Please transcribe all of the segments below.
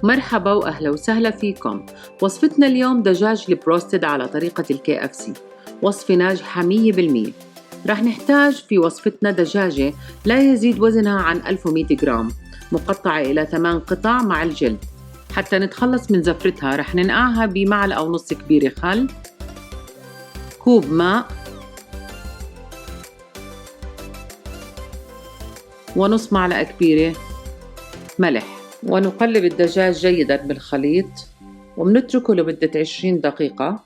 مرحبا وأهلا وسهلا فيكم. وصفتنا اليوم دجاج البروستد على طريقة الKFC، وصفة ناجحة 100%. رح نحتاج في وصفتنا دجاجة لا يزيد وزنها عن 1100 جرام، مقطعة إلى 8 قطع مع الجلد. حتى نتخلص من زفرتها رح ننقعها بمعلقة ونص كبيرة خل، كوب ماء، ونص معلقة كبيرة ملح. ونقلب الدجاج جيداً بالخليط وبنتركه لمدة 20 دقيقة،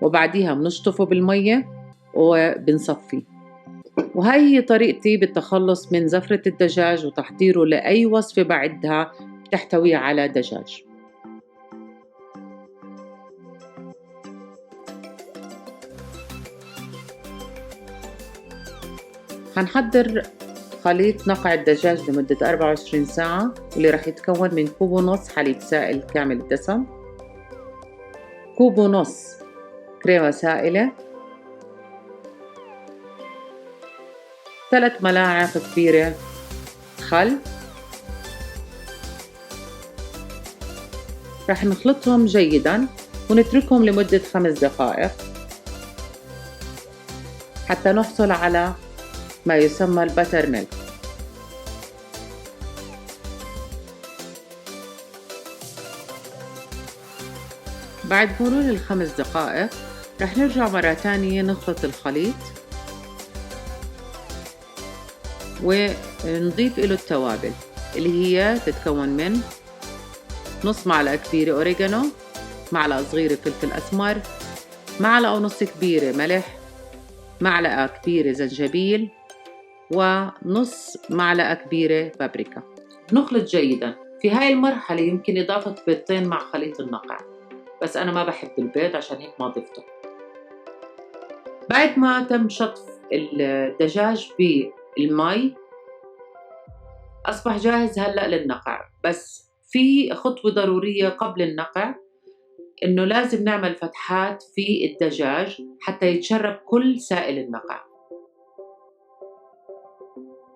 وبعديها بنشطفه بالمية وبنصفيه. وهي هي طريقتي بالتخلص من زفرة الدجاج وتحضيره لأي وصفة بعدها تحتوي على دجاج. هنحضر خليط نقع الدجاج لمدة 24 ساعة، واللي رح يتكون من كوب ونص حليب سائل كامل الدسم، كوب ونص كريمة سائلة، 3 ملاعق كبيرة خل. رح نخلطهم جيداً ونتركهم لمدة 5 دقائق حتى نحصل على ما يسمى البتر ميلك. بعد مرور 5 دقائق رح نرجع مرة تانية نخلط الخليط ونضيف له التوابل اللي هي تتكون من نص معلقة كبيرة أوريجانو، معلقة صغيرة فلفل أسمر، معلقة ونص كبيرة ملح، معلقة كبيرة زنجبيل، ونص معلقة كبيرة بابريكا. نخلط جيداً. في هاي المرحلة يمكن إضافة بيضتين مع خليط النقع، بس أنا ما بحب البيض عشان هيك ما ضفته. بعد ما تم شطف الدجاج بالمي أصبح جاهز هلأ للنقع. بس في خطوة ضرورية قبل النقع، إنه لازم نعمل فتحات في الدجاج حتى يتشرب كل سائل النقع.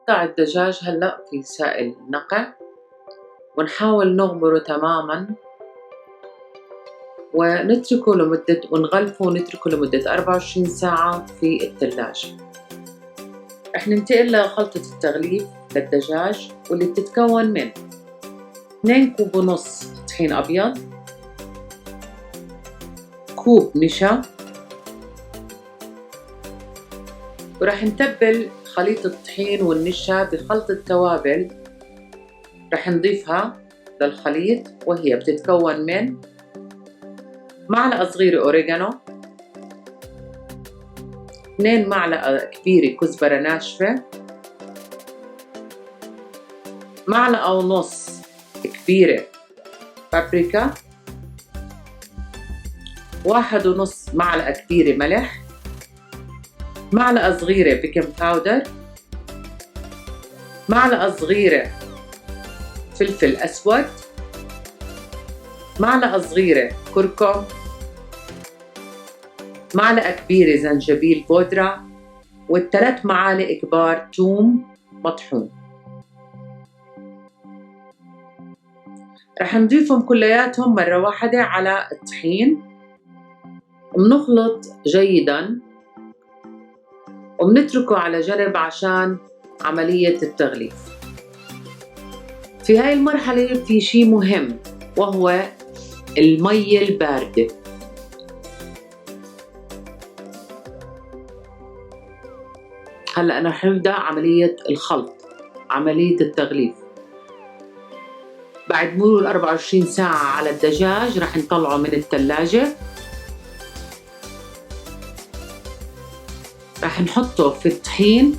نقطع الدجاج هلأ في سائل النقع ونحاول نغمره تماماً ونغلفه ونتركه لمدة 24 ساعة في الثلاجة. رح ننتقل لخلطة التغليف للدجاج، واللي بتتكون من 2 كوب ونص طحين أبيض، كوب نشا، ورح نتبل خليط الطحين والنشا بخلطة توابل رح نضيفها للخليط، وهي بتتكون من معلقة صغيرة أوريجانو، 2 معلقة كبيرة كزبرة ناشفة، معلقة ونص كبيرة بابريكا، 1.5 معلقة كبيرة ملح، معلقة صغيرة بيكنج باودر، معلقة صغيرة فلفل أسود، معلقة صغيرة كركم، معلقة كبيرة زنجبيل بودرة، و3 معالق كبار ثوم مطحون. رح نضيفهم كلياتهم مرة واحدة على الطحين، وبنخلط جيداً وبنتركه على جنب عشان عملية التغليف. في هاي المرحلة في شي مهم، وهو المية الباردة. هلأ رح نبدأ عملية الخلط، عملية التغليف. بعد مرور 24 ساعة على الدجاج رح نطلعه من الثلاجة، رح نحطه في الطحين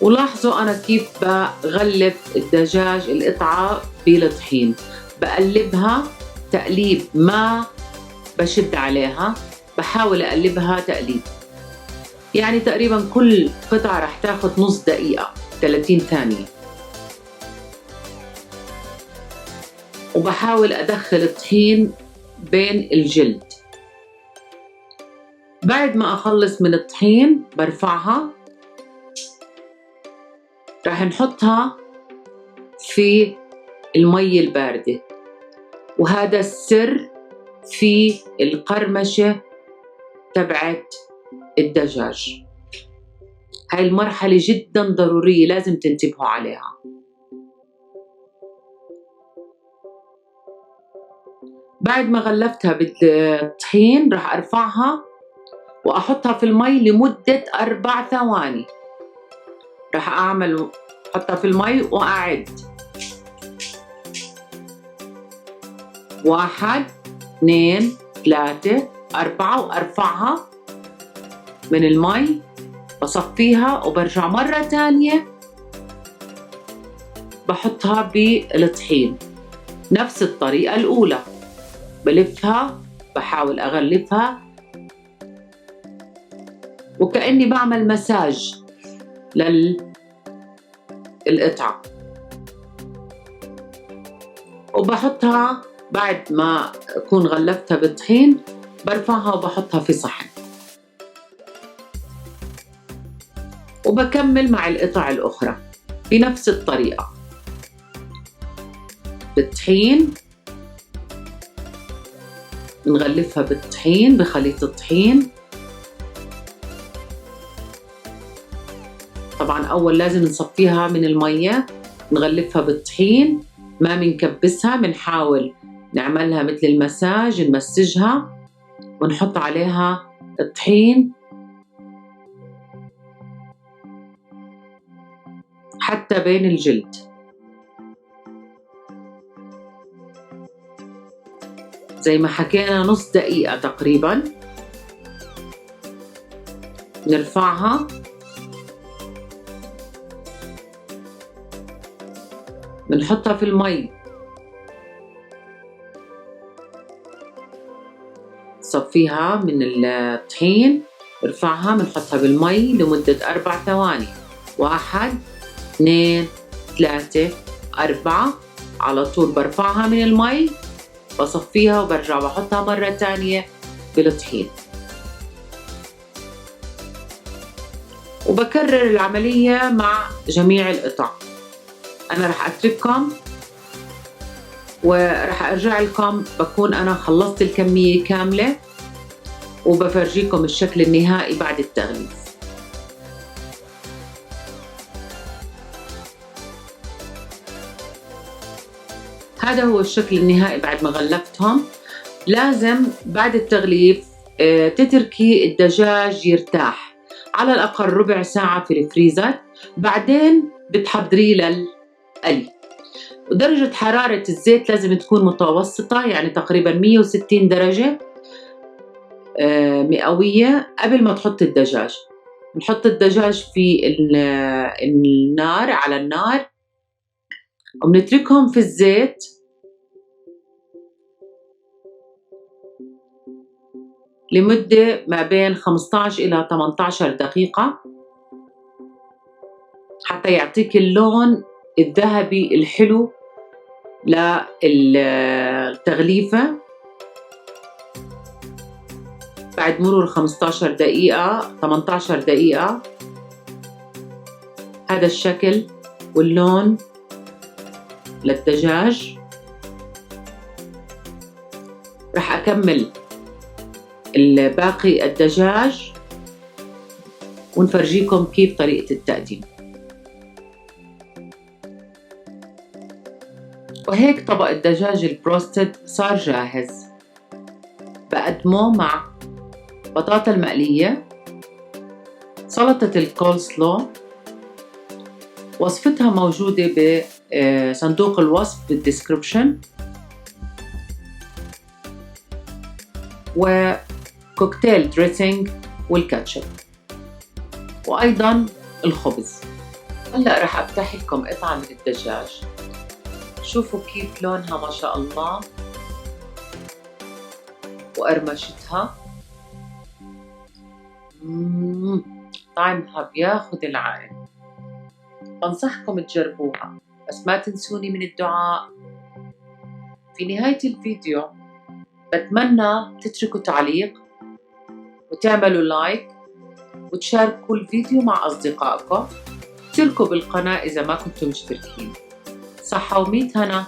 ولاحظوا أنا كيف بغلف الدجاج القطعة بالطحين، بقلبها تقليب، ما بشد عليها، بحاول أقلبها تقليب. يعني تقريبا كل قطعة رح تاخد نص دقيقة 30 ثانية، وبحاول أدخل الطحين بين الجلد. بعد ما أخلص من الطحين برفعها، راح نحطها في المي الباردة، وهذا السر في القرمشة تبعت الدجاج. هاي المرحلة جدا ضرورية، لازم تنتبهوا عليها. بعد ما غلفتها بالطحين راح أرفعها وأحطها في المي لمدة 4 ثواني. راح أحطها في المي وأعد 1 2 3 4 وأرفعها من المي، بصفيها وبرجع مرة تانية بحطها بالطحين نفس الطريقة الأولى. بلفها، بحاول أغلفها وكأني بعمل مساج للقطعة، وبحطها بعد ما أكون غلفتها بالطحين برفعها وبحطها في صحن، وبكمل مع القطع الأخرى بنفس الطريقة. بالطحين نغلفها بالطحين بخليط الطحين. طبعا أول لازم نصفيها من المية، نغلفها بالطحين، ما بنكبسها، بنحاول نعملها مثل المساج، نمسجها ونحط عليها الطحين حتى بين الجلد. زي ما حكينا نص دقيقة تقريبا. نرفعها، بنحطها في المي، صفيها من الطحين، نرفعها بنحطها بالمي لمدة 4 ثواني. 1 2 3 4 على طول برفعها من المي، بصفيها وبرجع بحطها مرة تانية بالطحين، وبكرر العملية مع جميع القطع. أنا رح أترككم ورح أرجع لكم بكون أنا خلصت الكمية كاملة، وبفرجيكم الشكل النهائي بعد التغليف. هذا هو الشكل النهائي بعد ما غلفتهم. لازم بعد التغليف تتركي الدجاج يرتاح على الأقل ربع ساعة في الفريزر، بعدين بتحضريه للقلي. ودرجة حرارة الزيت لازم تكون متوسطة، يعني تقريبا 160 درجة مئوية قبل ما تحط الدجاج. نحط الدجاج في النار، على النار، وبنتركهم في الزيت لمدة ما بين 15 إلى 18 دقيقة حتى يعطيك اللون الذهبي الحلو للتغليفة. بعد مرور 15 دقيقة 18 دقيقة هذا الشكل واللون للدجاج. رح أكمل الباقي الدجاج ونفرجيكم كيف طريقة التقديم. وهيك طبق الدجاج البروستد صار جاهز. بقدمه مع بطاطا المقلية، سلطة الكول سلو، وصفتها موجودة بصندوق الوصف بالديسكريبشن، وكوكتيل دريسنج والكاتشب، وأيضا الخبز. هلأ رح أفتح لكم قطعة من الدجاج، شوفوا كيف لونها ما شاء الله وقرمشتها. طعمها بياخد العين. بنصحكم تجربوها، بس ما تنسوني من الدعاء. في نهاية الفيديو بتمنى تتركوا تعليق وتعملوا لايك وتشاركوا الفيديو مع أصدقائكم. اشتركوا بالقناة إذا ما كنتم مشتركين. صحة وميت هنا.